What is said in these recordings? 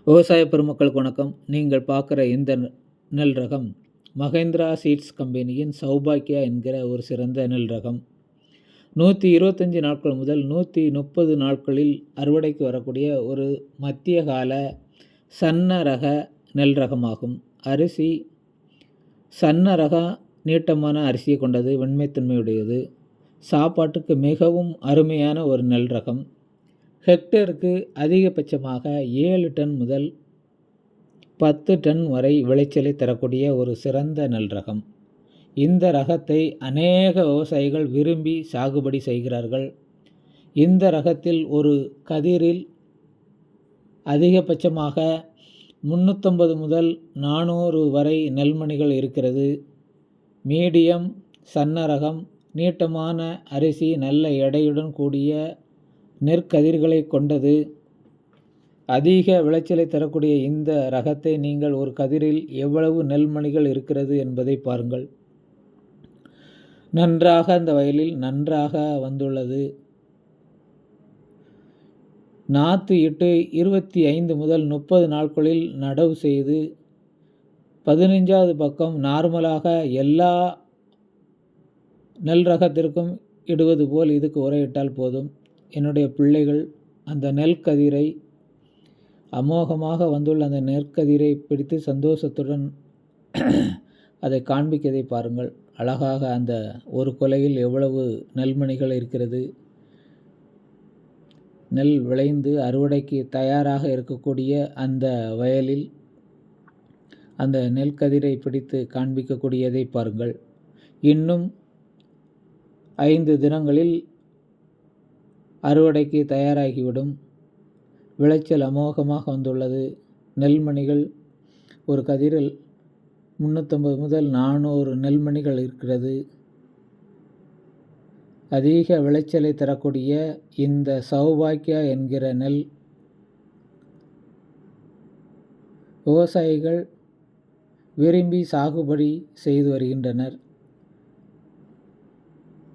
விவசாய பெருமக்களுக்கு வணக்கம். நீங்கள் பார்க்குற இந்த நெல் ரகம் மகேந்திரா சீட்ஸ் கம்பெனியின் சௌபாக்கியா என்கிற ஒரு சிறந்த நெல் ரகம். 125 நாட்கள் முதல் 130 நாட்களில் அறுவடைக்கு வரக்கூடிய ஒரு மத்திய கால சன்ன ரக நெல் ரகமாகும். அரிசி சன்ன ரக நீட்டமான அரிசியை கொண்டது, வெண்மைத்தன்மையுடையது. சாப்பாட்டுக்கு மிகவும் அருமையான ஒரு நெல் ரகம். ஹெக்டருக்கு அதிகபட்சமாக 7 டன் முதல் 10 டன் வரை விளைச்சலை தரக்கூடிய ஒரு சிறந்த நெல் ரகம். இந்த ரகத்தை அநேக விவசாயிகள் விரும்பி சாகுபடி செய்கிறார்கள். இந்த ரகத்தில் ஒரு கதிரில் அதிகபட்சமாக 350 முதல் 400 வரை நெல்மணிகள் இருக்கிறது. மீடியம் சன்ன ரகம், நீட்டமான அரிசி, நல்ல எடையுடன் கூடிய நெற்கதிர்களை கொண்டது. அதிக விளைச்சலை தரக்கூடிய இந்த ரகத்தை நீங்கள் ஒரு கதிரில் எவ்வளவு நெல்மணிகள் இருக்கிறது என்பதை பாருங்கள். நன்றாக இந்த வயலில் நன்றாக வந்துள்ளது. நாற்று இட்டு 25 முதல் 30 நாட்களில் நடவு செய்து 15வது பக்கம் நார்மலாக எல்லா நெல் ரகத்திற்கும் இடுவது போல் இதுக்கு உரையிட்டால் போதும். என்னுடைய பிள்ளைகள் அந்த நெற்கதிரை அமோகமாக வந்துள்ள அந்த நெற்கதிரை பிடித்து சந்தோஷத்துடன் அதை காண்பிக்கதை பாருங்கள். அழகாக அந்த ஒரு கொலையில் எவ்வளவு நெல்மணிகள் இருக்கிறது. நெல் விளைந்து அறுவடைக்கு தயாராக இருக்கக்கூடிய அந்த வயலில் அந்த நெற்கதிரை பிடித்து காண்பிக்கக்கூடியதை பாருங்கள். இன்னும் 5 தினங்களில் அறுவடைக்கு தயாராகிவிடும். விளைச்சல் அமோகமாக வந்துள்ளது. நெல்மணிகள் ஒரு கதிரில் 350 முதல் 400 நெல்மணிகள் இருக்கிறது. அதிக விளைச்சலை தரக்கூடிய இந்த சௌபாக்கியா என்கிற நெல் விவசாயிகள் விரும்பி சாகுபடி செய்து வருகின்றனர்.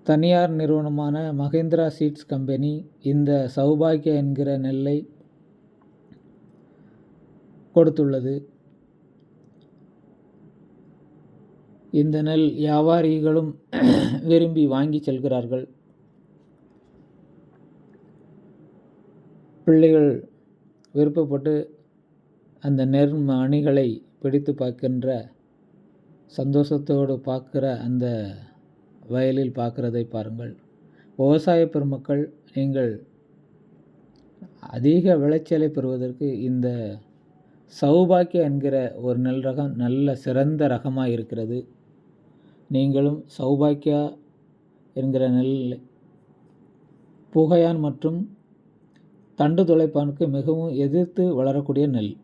தனியார் நிறுவனமான மகேந்திரா சீட்ஸ் கம்பெனி இந்த சௌபாக்கியா என்கிற நெல்லை கொடுத்துள்ளது. இந்த நெல் வியாபாரிகளும் விரும்பி வாங்கி செல்கிறார்கள். பிள்ளைகள் விருப்பப்பட்டு அந்த நெற்மணிகளை பிடித்து பார்க்கின்ற சந்தோஷத்தோடு பார்க்குற அந்த வயலில் பார்க்கிறதை பாருங்கள். விவசாய பெருமக்கள், நீங்கள் அதிக விளைச்சலை பெறுவதற்கு இந்த சௌபாக்கியா என்கிற ஒரு நெல் ரகம் நல்ல சிறந்த ரகமாக இருக்கிறது. நீங்களும் சௌபாக்கியா என்கிற நெல் புகையான் மற்றும் தண்டு துளைப்பானுக்கு மிகவும் எதிர்த்து வளரக்கூடிய நெல்.